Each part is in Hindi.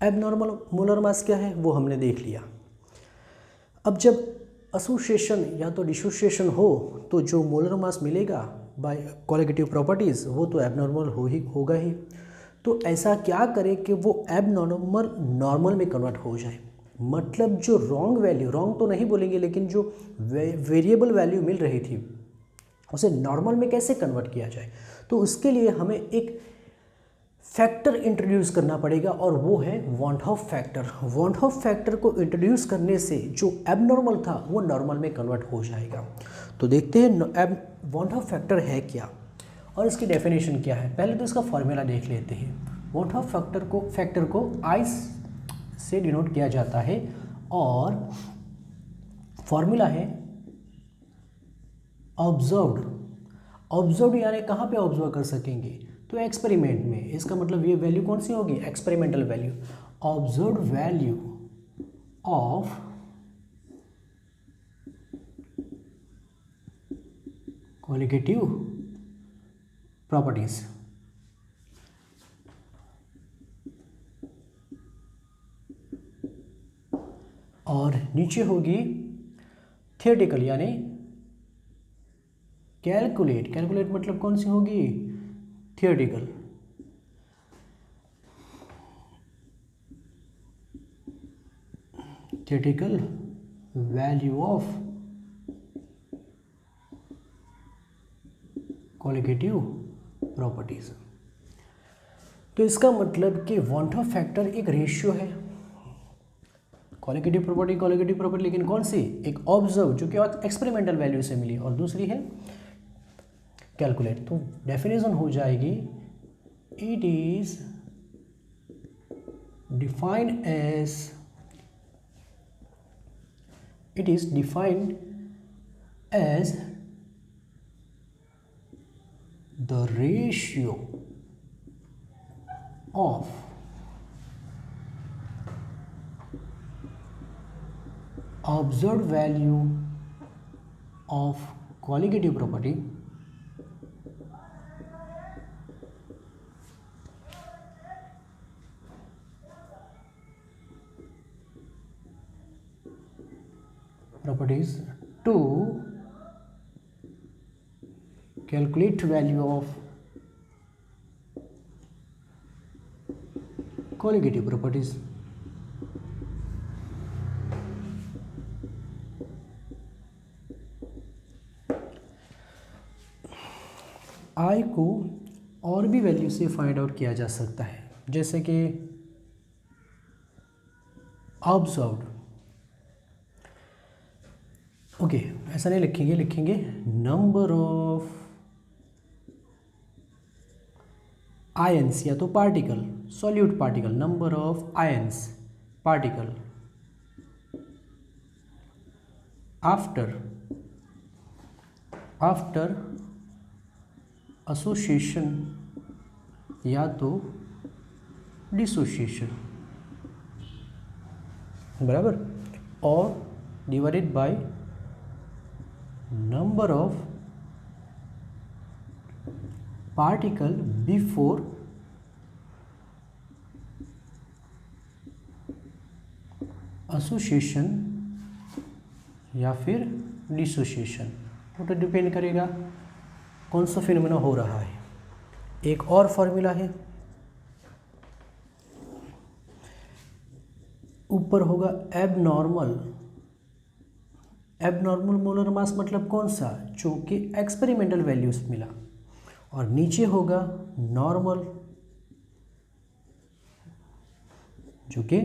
एबनॉर्मल मोलर मास क्या है वो हमने देख लिया। अब जब एसोसिएशन या तो डिसोसिएशन हो तो जो मोलर मास मिलेगा बाय क्वालिटेटिव प्रॉपर्टीज़ वो तो एबनॉर्मल होगा ही। तो ऐसा क्या करें कि वो एबनॉर्मल नॉर्मल में कन्वर्ट हो जाए, मतलब जो रॉन्ग वैल्यू, रॉन्ग तो नहीं बोलेंगे लेकिन जो वेरिएबल वैल्यू मिल रही थी उसे नॉर्मल में कैसे कन्वर्ट किया जाए। तो उसके लिए हमें एक फैक्टर इंट्रोड्यूस करना पड़ेगा और वो है van't Hoff factor. Van't Hoff factor को इंट्रोड्यूस करने से जो एबनॉर्मल था वो नॉर्मल में कन्वर्ट हो जाएगा। तो देखते हैं वॉन हॉफ फैक्टर है क्या और इसकी डेफिनेशन क्या है। पहले तो इसका फॉर्मूला देख लेते हैं। वॉन हॉफ फैक्टर को आई से डिनोट किया जाता है और फॉर्मूला है ऑब्जर्व्ड यानी कहाँ पे ऑब्जर्व कर सकेंगे तो एक्सपेरिमेंट में। इसका मतलब ये वैल्यू कौन सी होगी, experimental value. Observed value of qualitative properties. और नीचे होगी थियोरेटिकल यानी कैलकुलेट मतलब कौन सी होगी, theoretical. Theoretical value of qualitative properties. तो इसका मतलब कि वॉन हॉफ फैक्टर एक रेशियो है, क्वालिटेटिव प्रॉपर्टी लेकिन कौन सी, एक ऑब्जर्व जो कि एक्सपेरिमेंटल वैल्यू से मिली और दूसरी है कैलकुलेट। तो डेफिनेशन हो जाएगी it is defined as the ratio of observed value of qualitative property properties to calculate value of qualitative properties। आई को और भी वैल्यू से फाइंड आउट किया जा सकता है, जैसे कि ऑब्जर्व्ड। ओके ऐसा नहीं लिखेंगे नंबर ऑफ आयंस या तो particle, solute particle, number of ions particle after association या तो डिसोसिएशन, बराबर, और divided by number of particle before association या फिर डिसोसिएशन। वो तो डिपेंड करेगा कौन सा फिनोमेना हो रहा है। एक और फॉर्मूला है, ऊपर होगा एबनॉर्मल मोलर मास मतलब कौन सा, जो कि एक्सपेरिमेंटल वैल्यूज मिला, और नीचे होगा नॉर्मल जो कि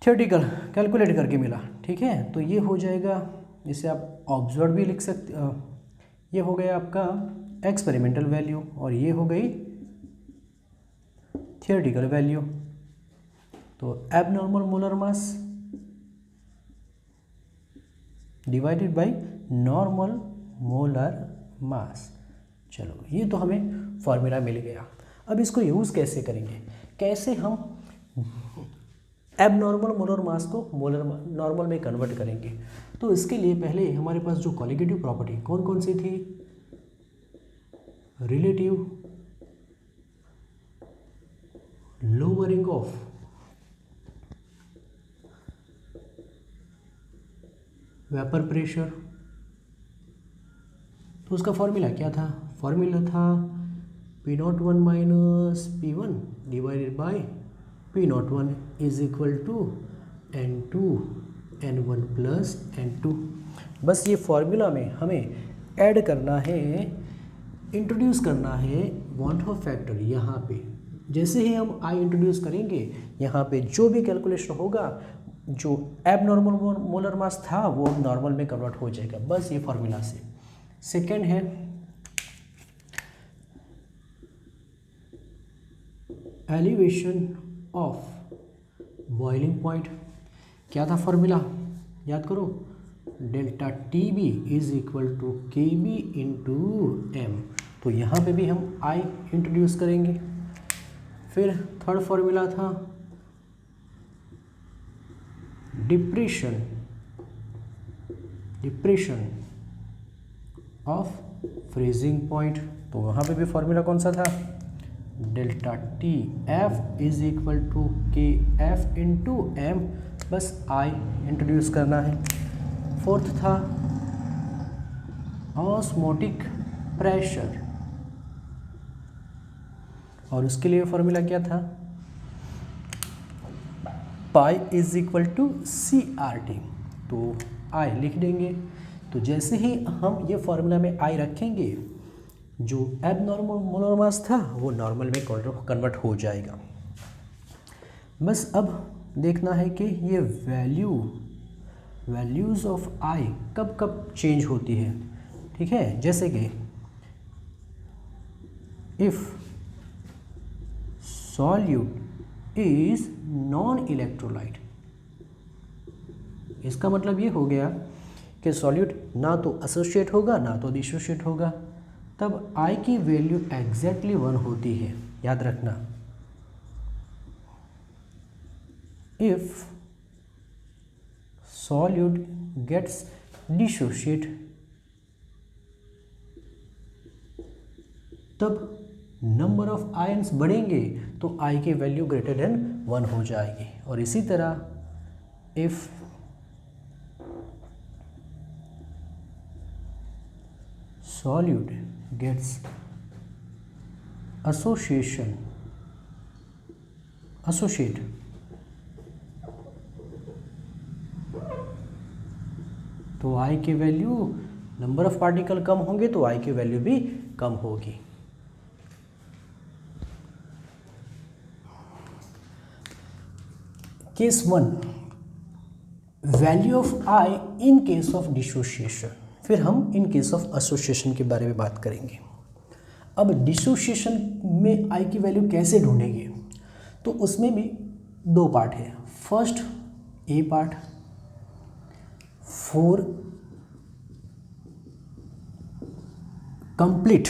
थियोरेटिकल कैलकुलेट करके मिला। ठीक है, तो ये हो जाएगा, इसे आप ऑब्जर्व भी लिख सकते। ये हो गया आपका एक्सपेरिमेंटल वैल्यू और ये हो गई थियोरेटिकल वैल्यू। तो abnormal molar mass divided by normal molar mass. चलो ये तो हमें फॉर्मूला मिल गया। अब इसको यूज़ कैसे करेंगे, कैसे हम एबनॉर्मल मोलर मास को नॉर्मल में कन्वर्ट करेंगे। तो इसके लिए पहले हमारे पास जो क्वालिटेटिव प्रॉपर्टी कौन कौन सी थी, relative lowering of vapour pressure. तो उसका फॉर्मूला क्या था? फॉर्मूला था P01 minus P1 divided by P01 is equal to N2 N1 plus N2। बस ये फॉर्मूला में हमें ऐड करना है, इंट्रोड्यूस करना है वॉन हॉफ फैक्टर यहाँ पे। जैसे ही हम आई इंट्रोड्यूस करेंगे यहाँ पे जो भी कैलकुलेशन होगा, जो एबनॉर्मल मोलर मास था वो अब नॉर्मल में कन्वर्ट हो जाएगा, बस ये फॉर्मूला से। सेकेंड है एलिवेशन ऑफ बॉइलिंग पॉइंट। क्या था फॉर्मूला? याद करो, delta T B is equal to K B into M. तो यहाँ पे भी हम आई इंट्रोड्यूस करेंगे। फिर थर्ड फॉर्मूला था डिप्रेशन ऑफ फ्रीजिंग पॉइंट। तो वहाँ पे भी फॉर्मूला कौन सा था? Delta T F is equal to K F into M, बस आई इंट्रोड्यूस करना है। फोर्थ था ऑस्मोटिक प्रेशर, और उसके लिए फॉर्मूला क्या था? Pi is equal to C R T. तो आई लिख देंगे। तो जैसे ही हम ये फॉर्मूला में आई रखेंगे, जो एबनॉर्मल मोलर मास था वो नॉर्मल में कन्वर्ट हो जाएगा। बस अब देखना है कि ये वैल्यूज़ ऑफ आई कब कब चेंज होती है। ठीक है, जैसे कि if solute is non electrolyte, इसका मतलब ये हो गया कि सॉल्यूट ना तो एसोसिएट होगा ना तो डिसोसिएट होगा, तब आई की वैल्यू एग्जैक्टली 1 होती है। याद रखना, इफ सॉल्यूट गेट्स डिसोसिएट तब नंबर ऑफ आयन्स बढ़ेंगे तो आई की वैल्यू ग्रेटर देन 1 हो जाएगी। और इसी तरह इफ सॉल्यूट गेट्स एसोसिएट तो आई की वैल्यू, नंबर ऑफ पार्टिकल कम होंगे तो आई की वैल्यू भी कम होगी। Case 1, value of I in case of dissociation. फिर हम इन केस ऑफ एसोसिएशन के बारे में बात करेंगे। अब डिसोसिएशन में आई की वैल्यू कैसे ढूंढेंगे? तो उसमें भी 2 पार्ट है। First A part, for complete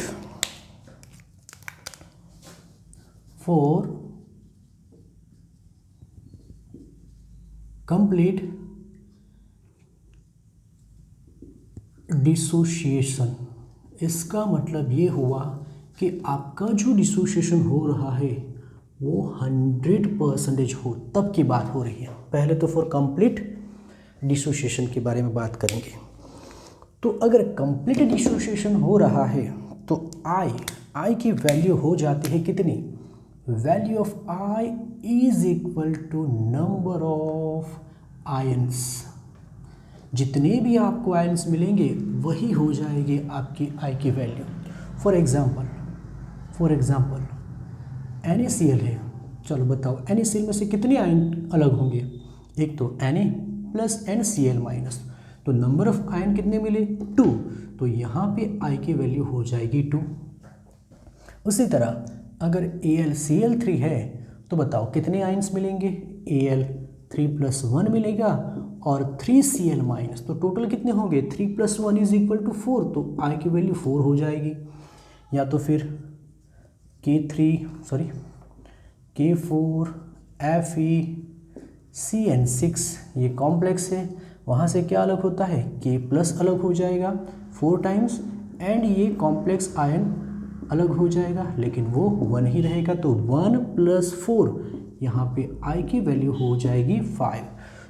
dissociation. इसका मतलब ये हुआ कि आपका जो डिसोसिएशन हो रहा है वो 100% हो, तब की बात हो रही है। पहले तो फॉर कंप्लीट डिसोसिएशन के बारे में बात करेंगे। तो अगर कंप्लीट डिसोसिएशन हो रहा है तो आई की वैल्यू हो जाती है कितनी? Value of I is equal to number of ions. जितने भी आपको आयन्स मिलेंगे वही हो जाएगी आपकी आई की वैल्यू। फॉर एग्जाम्पल NaCl है। चलो बताओ NaCl में से कितने आयन अलग होंगे? एक तो Na प्लस NCl माइनस, तो नंबर ऑफ आयन कितने मिले? 2। तो यहाँ पे आई की वैल्यू हो जाएगी 2। उसी तरह अगर AlCl3 है तो बताओ कितने आयन्स मिलेंगे? Al3 + 1 मिलेगा और 3Cl माइनस, तो टोटल कितने होंगे? 3 + 1 = 4। तो आई की वैल्यू 4 हो जाएगी। या तो फिर K4 FeCN6 ये कॉम्प्लेक्स है, वहाँ से क्या अलग होता है? K+ अलग हो जाएगा 4 टाइम्स, एंड ये कॉम्प्लेक्स आयन अलग हो जाएगा, लेकिन वो 1 ही रहेगा। तो 1 + 4 यहाँ पे I की वैल्यू हो जाएगी 5।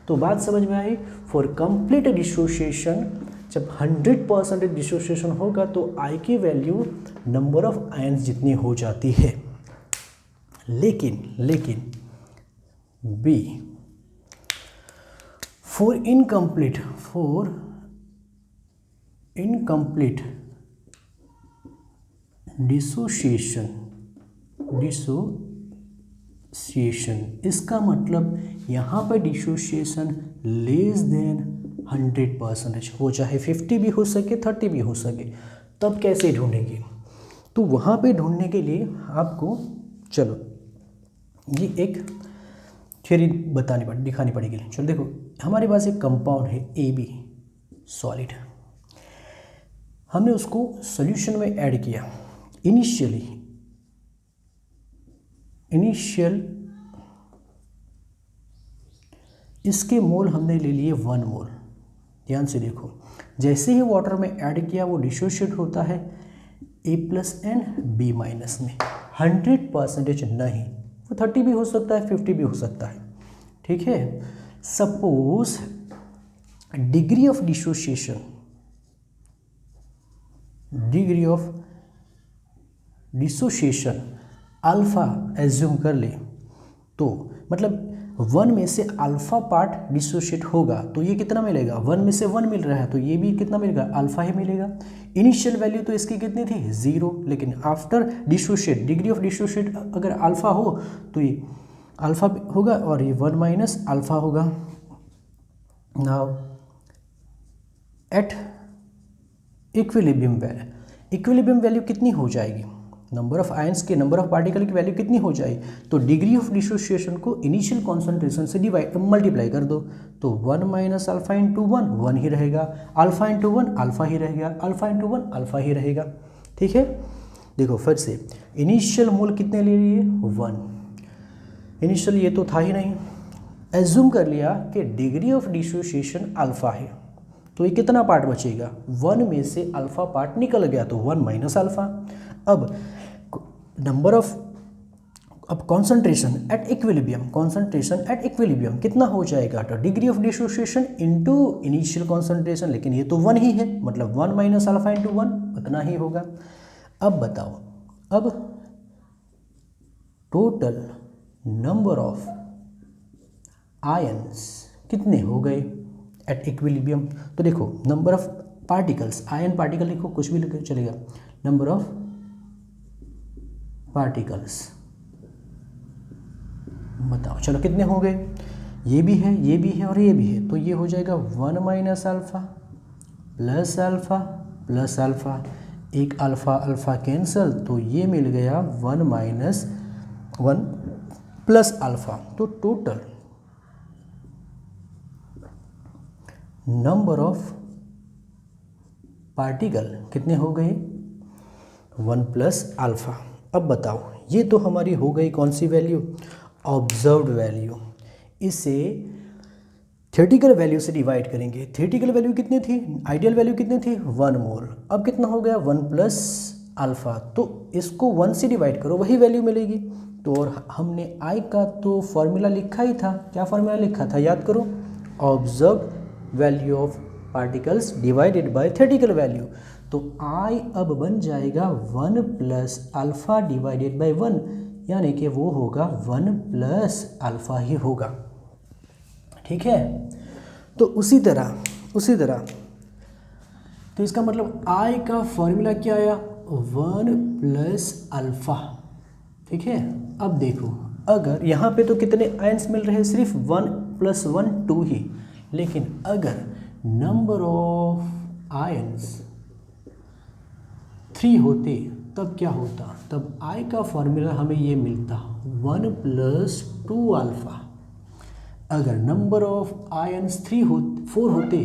तो बात समझ में आई। फॉर कंप्लीट डिसोसिएशन, जब 100% डिसोसिएशन होगा तो I की वैल्यू नंबर ऑफ आयन्स जितनी हो जाती है। लेकिन B फॉर इनकम्प्लीट डिसोसिएशन, इसका मतलब यहाँ पर डिसोसिएशन लेस देन 100% हो, चाहे 50 भी हो सके 30 भी हो सके। तब कैसे ढूंढेंगे? तो वहाँ पे ढूंढने के लिए आपको चलो ये एक थ्योरी दिखानी पड़ेगी। चलो देखो, हमारे पास एक कंपाउंड है AB सॉलिड, हमने उसको सॉल्यूशन में ऐड किया। इनिशियल इसके मोल हमने ले लिए 1 मोल। ध्यान से देखो, जैसे ही वाटर में ऐड किया वो डिसोशिएट होता है A+N B- में। 100% नहीं, वो 30 भी हो सकता है 50 भी हो सकता है, ठीक है। Suppose degree of dissociation alpha assume कर ले, तो मतलब 1 में से अल्फा पार्ट डिसोशिएट होगा तो ये कितना मिलेगा? 1 में से 1 मिल रहा है तो ये भी कितना मिलेगा? अल्फा ही मिलेगा। इनिशियल वैल्यू तो इसकी कितनी थी? 0, लेकिन after dissociate degree of dissociate अगर अल्फा हो तो ये अल्फा होगा और ये 1 - अल्फा होगा। नाउ एट इक्विलिब्रियम वैल्यू कितनी हो जाएगी? नंबर ऑफ आयंस के नंबर ऑफ पार्टिकल की वैल्यू कितनी हो जाएगी? तो डिग्री ऑफ डिसोसिएशन को इनिशियल कॉन्सेंट्रेशन से मल्टीप्लाई कर दो, तो 1 - अल्फा इंटू 1 1 ही रहेगा, अल्फा इंटू 1 अल्फा ही रहेगा, अल्फा इंटू 1 अल्फा ही रहेगा, ठीक है। देखो फिर से इनिशियल मोल कितने ले लिए? 1। इनिशियल ये तो था ही नहीं, एज्यूम कर लिया कि डिग्री ऑफ डिसोसिएशन अल्फा है, तो ये कितना पार्ट बचेगा? 1 में से अल्फा पार्ट निकल गया तो 1 - अल्फा। अब कॉन्सेंट्रेशन एट इक्विलिब्रियम कितना हो जाएगा? तो degree of dissociation into initial concentration, लेकिन ये तो 1 ही है, मतलब 1 - अल्फा इंटू 1 उतना ही होगा। अब बताओ, अब टोटल नंबर ऑफ आयंस कितने हो गए एट इक्विलिब्रियम? तो देखो number of particles, ion particle लिखो, कुछ भी लिखो चलेगा। नंबर ऑफ पार्टिकल्स बताओ, चलो कितने हो गए? ये भी है, ये भी है और ये भी है, तो ये हो जाएगा 1 - alpha plus alpha plus alpha, एक अल्फा अल्फा कैंसल, तो ये मिल गया 1 - 1 प्लस अल्फा। तो टोटल नंबर ऑफ पार्टिकल कितने हो गए? 1 + अल्फा। अब बताओ, ये तो हमारी हो गई कौन सी वैल्यू? Observed value. इसे थ्योरेटिकल वैल्यू से डिवाइड करेंगे। थ्योरेटिकल वैल्यू कितनी थी? आइडियल वैल्यू कितनी थी? 1 मोल। अब कितना हो गया? 1 + अल्फा, तो इसको 1 से डिवाइड करो, वही वैल्यू मिलेगी। तो और हमने आई का तो फॉर्मूला लिखा ही था, क्या फॉर्मूला लिखा था याद करो? Observed value of particles divided by theoretical value. तो आई अब बन जाएगा 1 + अल्फा डिवाइडेड बाय 1, यानी कि वो होगा 1 + अल्फा ही होगा, ठीक है। तो उसी तरह तो इसका मतलब आई का फॉर्मूला क्या आया? 1 + अल्फा, ठीक है। अब देखो, अगर यहाँ पे तो कितने आयंस मिल रहे हैं? सिर्फ 1 + 1 2 ही, लेकिन अगर नंबर ऑफ आयंस 3 होते तब क्या होता? तब आई का फॉर्मूला हमें ये मिलता 1 + 2 अल्फा। अगर नंबर ऑफ आयंस 4 होते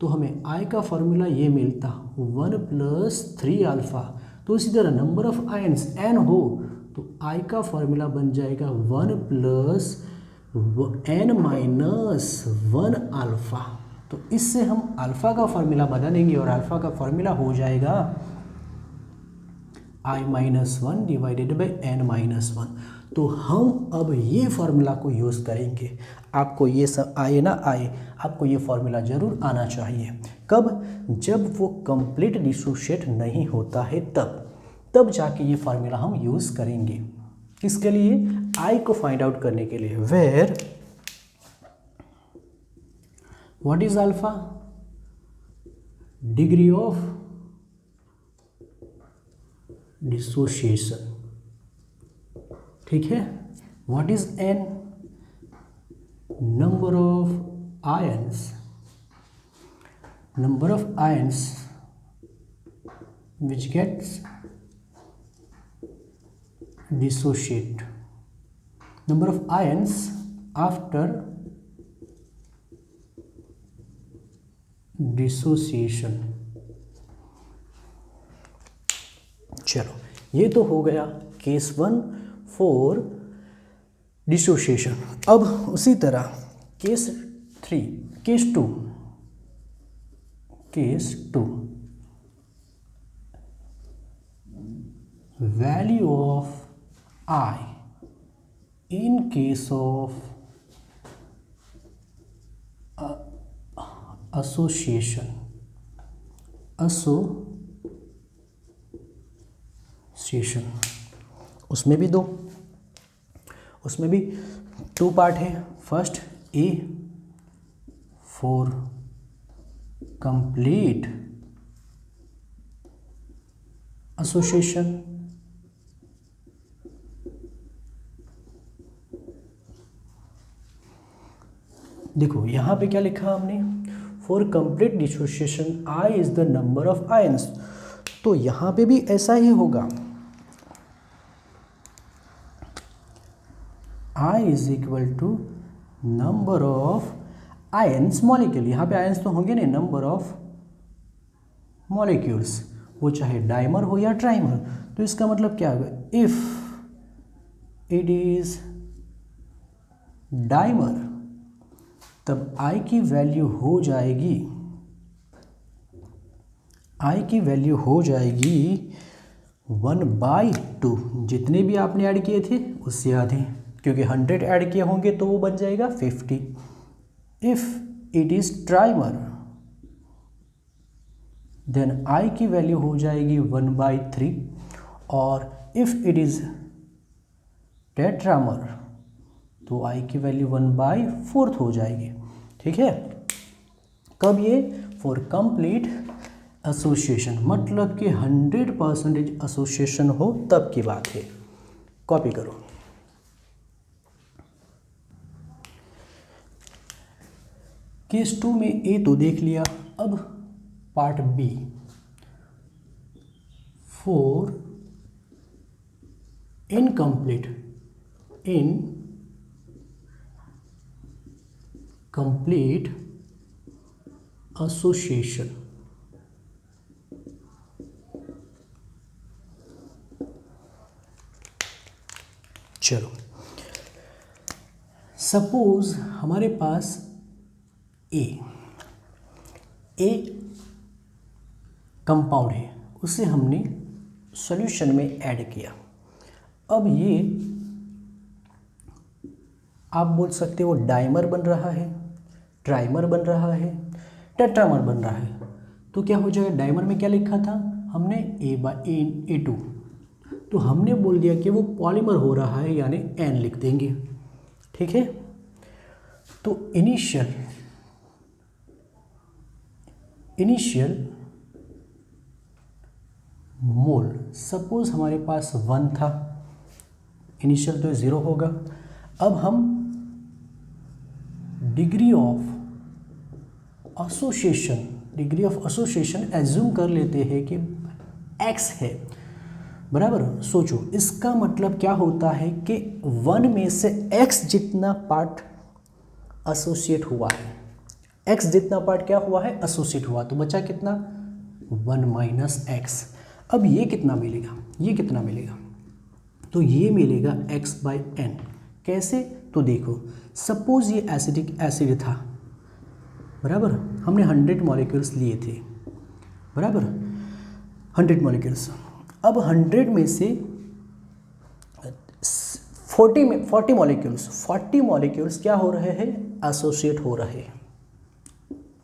तो हमें आई का फॉर्मूला ये मिलता 1 + 3 अल्फा। तो इसी तरह नंबर ऑफ आयंस n हो तो आई का फॉर्मूला बन जाएगा 1 + n - 1 अल्फा। तो इससे हम अल्फा का फॉर्मूला बना देंगे और अल्फा का फॉर्मूला हो जाएगा I-1 डिवाइडेड बाई N-1। तो हम अब ये फार्मूला को यूज़ करेंगे। आपको ये सब आए ना आए, आपको ये फार्मूला ज़रूर आना चाहिए। कब? जब वो कंप्लीट डिसोशिएट नहीं होता है तब जाके ये फार्मूला हम यूज़ करेंगे। किसके लिए? I को फाइंड आउट करने के लिए। Where what is alpha? Degree of dissociation, ठीक है। What is N? Number of ions which gets dissociate, number of ions after dissociation। चलो, ये तो हो गया केस 1 फॉर डिसोशिएशन। अब उसी तरह case 2 value of I in case of association, उसमें भी टू पार्ट है। First A for complete association, देखो यहाँ पे क्या लिखा हमने? For complete dissociation I is the number of ions. तो यहाँ पे भी ऐसा ही होगा, I is equal to number of ions molecule. यहाँ पे आयंस तो होंगे नहीं, नंबर ऑफ मॉलिक्यूल्स, वो चाहे डाइमर हो या ट्राइमर। तो इसका मतलब क्या होगा? इफ इट इज डाइमर तब I की वैल्यू हो जाएगी 1/2। जितने भी आपने ऐड किए थे उससे आधे, क्योंकि 100 ऐड किए होंगे तो वो बन जाएगा 50। If it is trimer then I की वैल्यू हो जाएगी 1/3, और इफ इट इज टेट्रामर तो I की वैल्यू 1/4 हो जाएगी, ठीक है। कब? ये फॉर कंप्लीट एसोसिएशन, मतलब कि 100% एसोसिएशन हो तब की बात है। कॉपी करो। केस 2 में A तो देख लिया, अब part B for incomplete association. चलो, सपोज हमारे पास ए कंपाउंड है, उसे हमने सॉल्यूशन में ऐड किया। अब ये आप बोल सकते हो डाइमर बन रहा है, ट्राइमर बन रहा है, टेट्रामर बन रहा है। तो क्या हो जाएगा? डाइमर में क्या लिखा था हमने? A2, तो हमने बोल दिया कि वो पॉलीमर हो रहा है, यानी N लिख देंगे, ठीक है। तो इनिशियल मोल सपोज हमारे पास 1 था, इनिशियल तो 0 होगा। अब हम डिग्री ऑफ एसोसिएशन एज्यूम कर लेते हैं कि x है, बराबर। सोचो, इसका मतलब क्या होता है कि 1 में से x जितना पार्ट एसोसिएट हुआ है, x जितना पार्ट क्या हुआ है? एसोसिएट हुआ। तो बचा कितना? 1 - x। अब ये कितना मिलेगा? तो ये मिलेगा x/n। कैसे? तो देखो, सपोज ये एसिडिक एसिड था, बराबर। हमने 100 मॉलिक्यूल्स लिए थे, बराबर, 100 मॉलिक्यूल्स। अब 100 में से 40 मॉलिक्यूल्स क्या हो रहे हैं, एसोसिएट हो रहे हैं,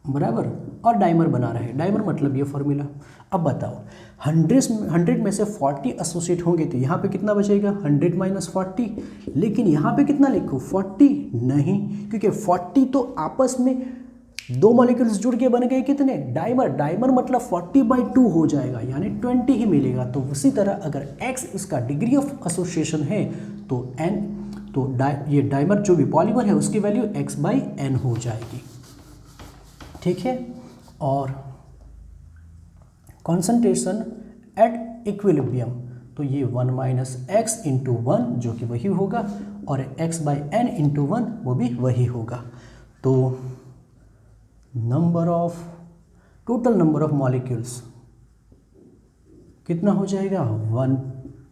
बराबर, और डाइमर बना रहे हैं। डाइमर मतलब ये फॉर्मूला। अब बताओ 100 में से 40 एसोसिएट होंगे तो यहाँ पे कितना बचेगा, 100 माइनस 40। लेकिन यहाँ पे कितना लिखो, 40 नहीं, क्योंकि 40 तो आपस में दो मॉलिक्यूल्स जुड़ के बन गए कितने, डाइमर। डाइमर मतलब 40/2 हो जाएगा, यानी 20 ही मिलेगा। तो उसी तरह अगर x इसका डिग्री ऑफ एसोसिएशन है तो ये डाइमर जो भी पॉलीमर है उसकी वैल्यू x/n हो जाएगी, ठीक है। और कॉन्सेंट्रेशन एट इक्विलिब्रियम, तो ये 1 माइनस x इंटू 1 जो कि वही होगा, और x/n इंटू 1 वो भी वही होगा। तो टोटल नंबर ऑफ मॉलिक्यूल्स कितना हो जाएगा, 1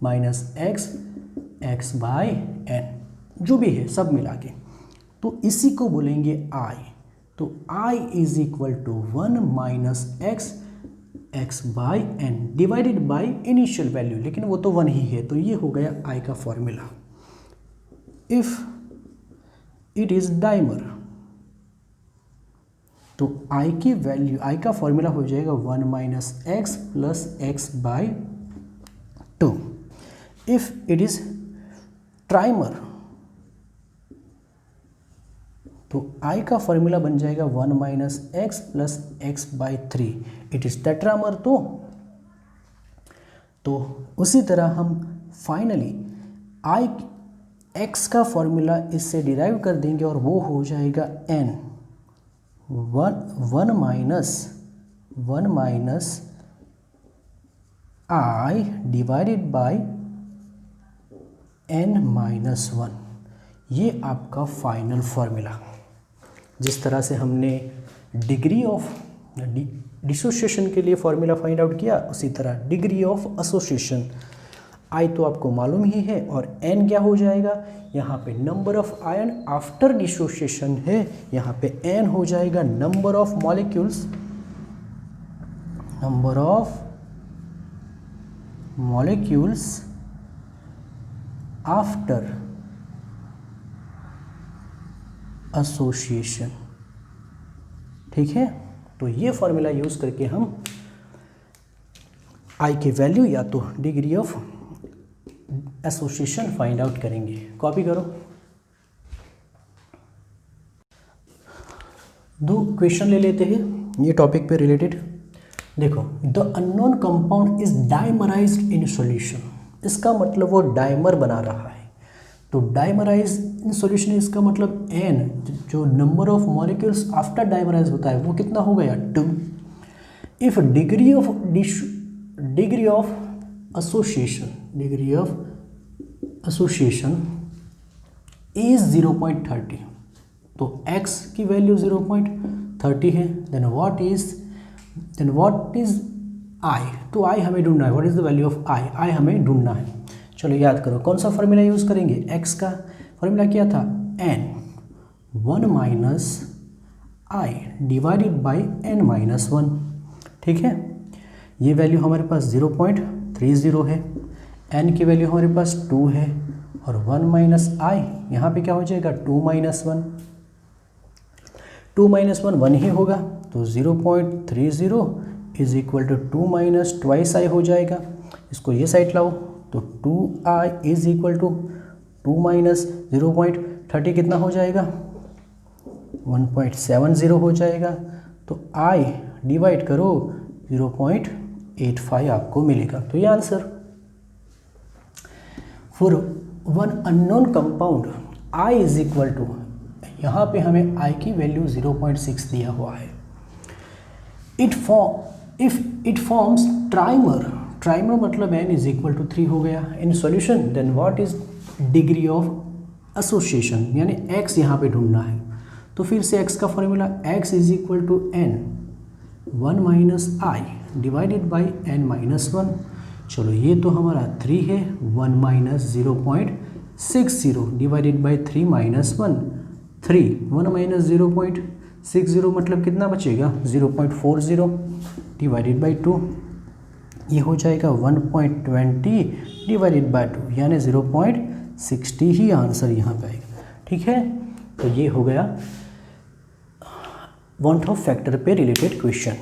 माइनस x/n, जो भी है सब मिला के, तो इसी को बोलेंगे I। तो I is equal to 1 minus x/n divided by initial value, लेकिन वो तो 1 ही है, तो ये हो गया I का formula. If it is dimer तो I की वैल्यू, I का फॉर्मूला हो जाएगा 1 minus x plus x/2। If it is trimer तो I का फॉर्मूला बन जाएगा 1 minus x plus x/3। It is tetramer तो उसी तरह हम फाइनली x का फॉर्मूला इससे डिराइव कर देंगे और वो हो जाएगा n, 1 minus I divided by n minus 1। ये आपका फाइनल फॉर्मूला। जिस तरह से हमने डिग्री ऑफ डिसोसिएशन के लिए फॉर्मूला फाइंड आउट किया, उसी तरह डिग्री ऑफ एसोसिएशन I तो आपको मालूम ही है, और n क्या हो जाएगा, यहाँ पे number of ion after dissociation है, यहाँ पे n हो जाएगा number of molecules after association, ठीक है। तो ये फॉर्मूला यूज करके हम I की वैल्यू या तो degree of association find out करेंगे। कॉपी करो। दो क्वेश्चन ले लेते हैं ये टॉपिक पे रिलेटेड। देखो, the unknown compound is dimerised in solution, इसका मतलब वो डाइमर बना रहा है। तो डाइमराइज इन सॉल्यूशन इसका मतलब n, जो number of molecules after dimerise होता है वो कितना हो गया, 2। If degree of association is 0.30, तो x की वैल्यू 0.30 है, देन व्हाट इज I, तो I हमें ढूंढना है। What is the value of I हमें ढूंढना है। चलो याद करो कौन सा फॉर्मूला यूज करेंगे, x का फॉर्मूला क्या था, n, 1 minus I divided by n minus 1, ठीक है। ये वैल्यू हमारे पास 0.30 है, n की वैल्यू हमारे पास 2 है, और 1 माइनस I यहाँ पे क्या हो जाएगा, 2 माइनस 1, 2 माइनस 1 1 ही होगा, तो 0.30 is equal to 2 minus twice I हो जाएगा। इसको ये साइड लाओ, तो 2I is equal to 2 minus 0.30 कितना हो जाएगा, 1.70 हो जाएगा। तो I डिवाइड करो 0.85 आपको मिलेगा। तो ये answer. For one unknown compound I is equal to, यहाँ पे हमें I की वैल्यू 0.6 दिया हुआ है। इफ इट फॉर्म्स ट्राइमर मतलब n इज इक्वल टू 3 हो गया in solution, then what is degree of association, यानी x यहाँ पे ढूंढना है। तो फिर से x का formula x is equal to n, 1 minus I divided by n minus 1। चलो ये तो हमारा 3 है, 1 minus 0.60 divided by 3 minus 1, 3, 1 minus 0.60 मतलब कितना बचेगा, 0.40 डिवाइडेड बाई 2। ये हो जाएगा 1.20 डिवाइडेड बाय 2 यानी 0.60 ही आंसर यहाँ पे आएगा। ठीक है, तो ये हो गया वांट ऑफ फैक्टर पे रिलेटेड क्वेश्चन।